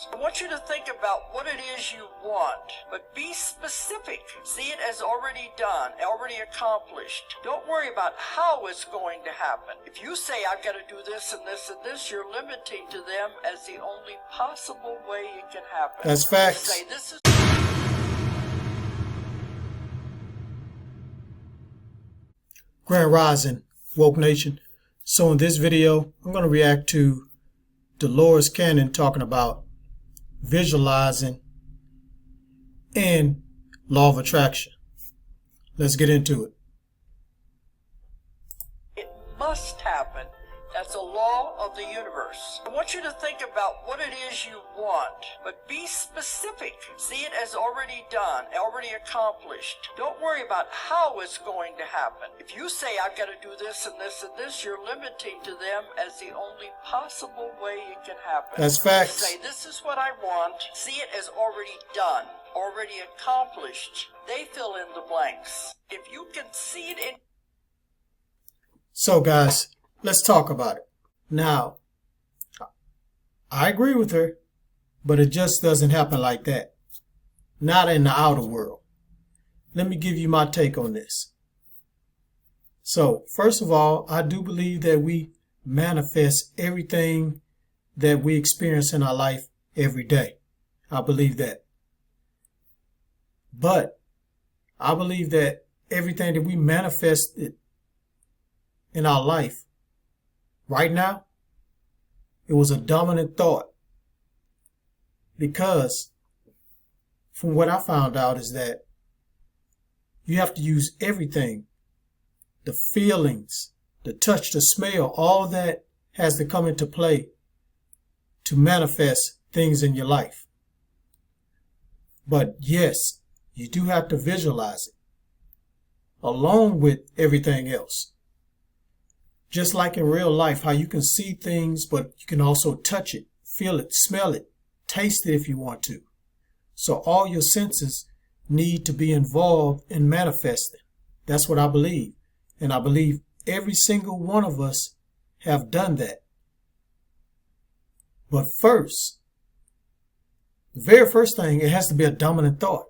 I want you to think about what it is you want, but be specific. See it as already done, already accomplished. Don't worry about how it's going to happen. If you say, I've got to do this and this and this, you're limiting to them as the only possible way it can happen. That's facts. Say, this is... Grand Rising, Woke Nation. So in this video, I'm going to react to Dolores Cannon talking about visualizing and law of attraction. Let's get into it. It must happen. That's a law of the universe. I want you to think about what it is you want, but be specific. See it as already done, already accomplished. Don't worry about how it's going to happen. If you say, I've got to do this and this and this, you're limiting to them as the only possible way it can happen. That's facts. Say, this is what I want. See it as already done, already accomplished. They fill in the blanks. If you can see it in... So guys, let's talk about it. Now, I agree with her, but it just doesn't happen like that. Not in the outer world. Let me give you my take on this. So, first of all, I do believe that we manifest everything that we experience in our life every day. I believe that. But I believe that everything that we manifested in our life right now, it was a dominant thought. Because from what I found out is that you have to use everything. The feelings, the touch, the smell, all of that has to come into play to manifest things in your life. But yes, you do have to visualize it along with everything else. Just like in real life, how you can see things, but you can also touch it, feel it, smell it, taste it if you want to. So all your senses need to be involved in manifesting. That's what I believe. And I believe every single one of us have done that. But first, the very first thing, it has to be a dominant thought.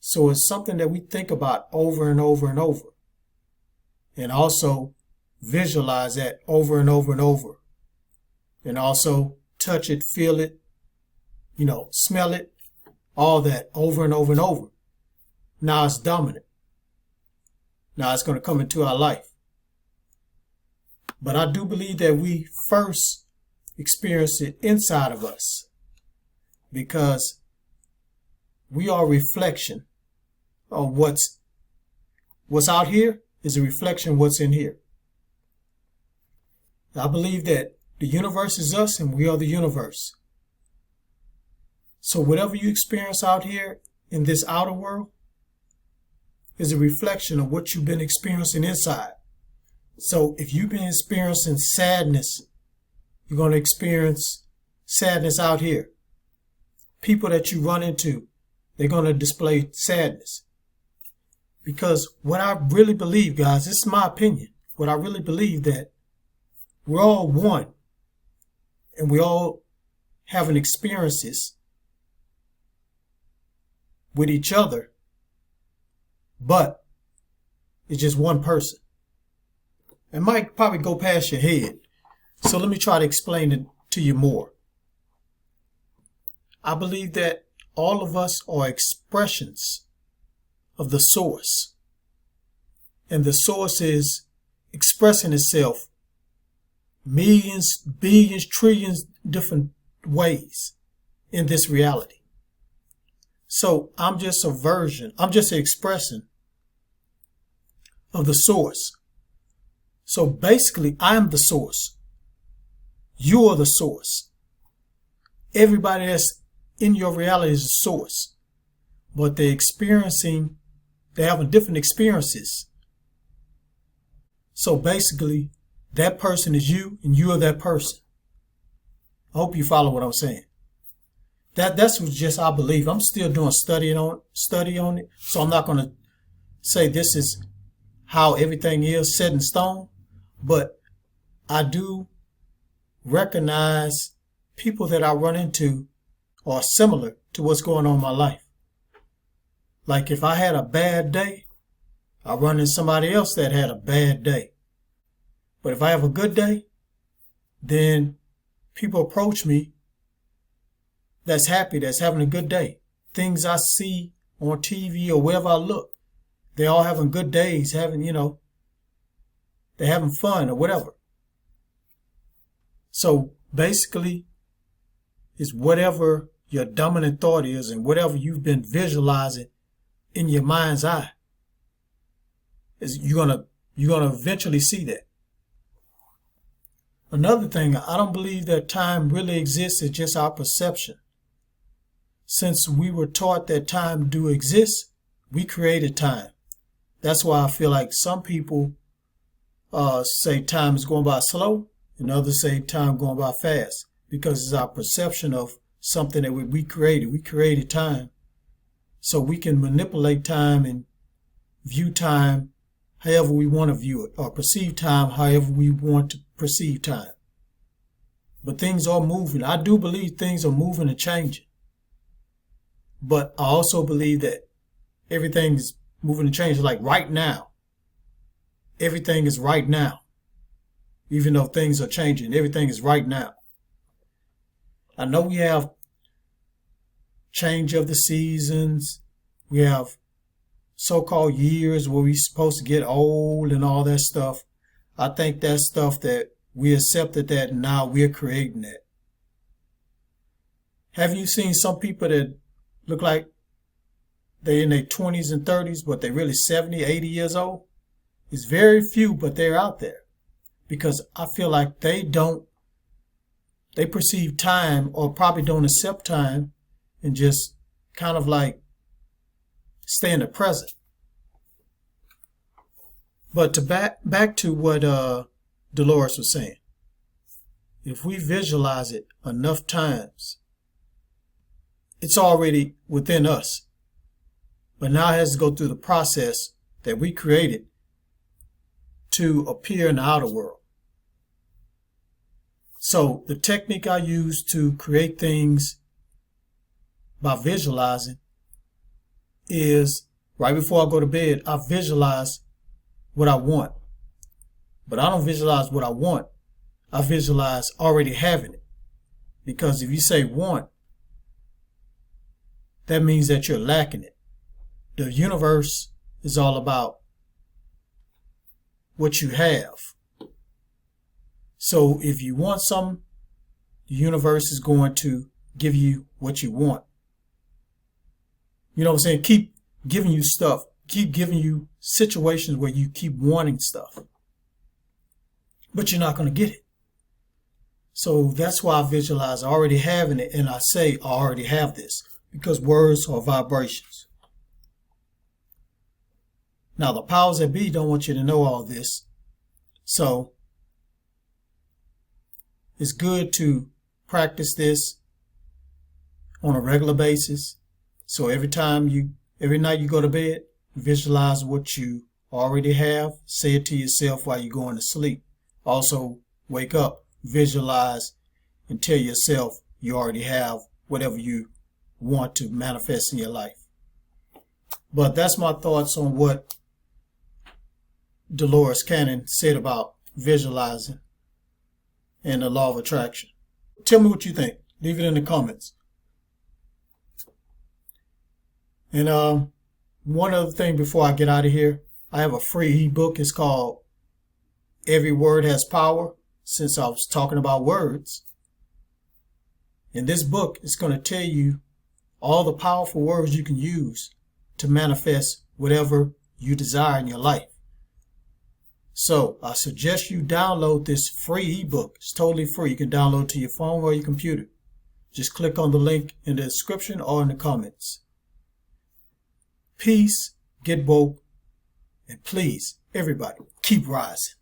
So it's something that we think about over and over and over. And also visualize that over and over and over. And also touch it, feel it, smell it, all that over and over and over. Now it's dominant. Now it's going to come into our life. But I do believe that we first experience it inside of us, because we are a reflection of what's out here is a reflection of what's in here. I believe that the universe is us and we are the universe. So whatever you experience out here in this outer world is a reflection of what you've been experiencing inside. So if you've been experiencing sadness, you're going to experience sadness out here. People that you run into, they're going to display sadness. Because what I really believe, guys, this is my opinion, what I really believe that we're all one, and we all having experiences with each other, but it's just one person. It might probably go past your head, so let me try to explain it to you more. I believe that all of us are expressions of the source, and the source is expressing itself millions, billions, trillions different ways in this reality. So I'm just a version, I'm just an expression of the source. So basically, I'm the source. You are the source. Everybody that's in your reality is a source. But they're having different experiences. So basically, that person is you, and you are that person. I hope you follow what I'm saying. That's just I believe. I'm still doing study on it, so I'm not going to say this is how everything is set in stone. But I do recognize people that I run into or similar to what's going on in my life. Like if I had a bad day, I run into somebody else that had a bad day. But if I have a good day, then people approach me that's happy, that's having a good day. Things I see on TV or wherever I look, they all having good days, having, they're having fun or whatever. So basically, it's whatever your dominant thought is and whatever you've been visualizing in your mind's eye, is you're gonna eventually see that. Another thing, I don't believe that time really exists. It's just our perception. Since we were taught that time do exist, we created time. That's why I feel like some people say time is going by slow, and others say time going by fast, because it's our perception of something that we created. We created time, so we can manipulate time and view time however we want to view it, or perceive time however we want to perceive time. But things are moving. I do believe things are moving and changing. But I also believe that everything is moving and changing. Like right now, everything is right now. Even though things are changing, everything is right now. I know we have change of the seasons. We have so-called years where we're supposed to get old and all that stuff. I think that's stuff that we accepted that, and now we're creating that. Have you seen some people that look like they're in their 20s and 30s, but they're really 70, 80 years old? It's very few, but they're out there. Because I feel like they perceive time, or probably don't accept time, and just kind of like stay in the present. But to back to what Dolores was saying, if we visualize it enough times, it's already within us. But now it has to go through the process that we created to appear in the outer world. So the technique I use to create things by visualizing is right before I go to bed, I visualize what I want. But I don't visualize what I want. I visualize already having it. Because if you say want, that means that you're lacking it. The universe is all about what you have. So if you want something, the universe is going to give you what you want. You know what I'm saying? Keep giving you stuff. Keep giving you situations where you keep wanting stuff. But you're not going to get it. So that's why I visualize already having it, and I say I already have this, because words are vibrations. Now the powers that be don't want you to know all this. So it's good to practice this on a regular basis. So every night you go to bed, visualize what you already have. Say it to yourself while you're going to sleep. Also, wake up, visualize, and tell yourself you already have whatever you want to manifest in your life. But that's my thoughts on what Dolores Cannon said about visualizing and the law of attraction. Tell me what you think. Leave it in the comments. And one other thing before I get out of here, I have a free ebook. It's called Every Word Has Power, since I was talking about words. In this book, it's going to tell you all the powerful words you can use to manifest whatever you desire in your life. So I suggest you download this free ebook. It's totally free. You can download it to your phone or your computer. Just click on the link in the description or in the comments. Peace, get woke, and please, everybody, keep rising.